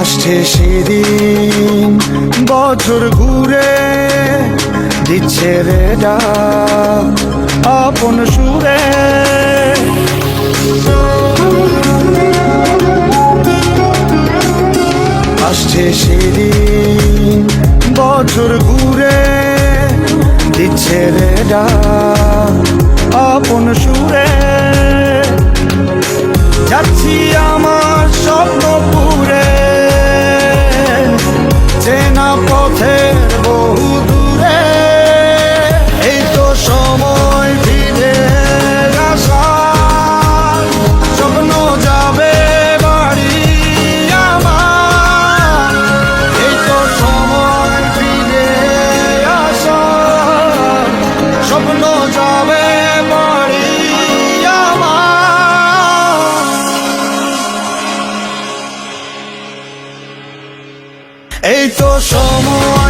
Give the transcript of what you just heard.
আসছে সেদিন, বছর ঘুরে দিচ্ছে রে ডাক আপন সুরে। আসছে সেদিন, বছর ঘুরে দিচ্ছে রে ডাক আপন সুরে। যাচ্ছি আমার স্বপ্ন পুরে, চেনা পথের বহু দূরে। এই তো সময় ফিরে আসার, স্বপ্ন যাবে বাড়ি আমার। এই তো সময় ফিরে আসার, স্বপ্ন যাবে বাড়ি আমার। এই তো সময়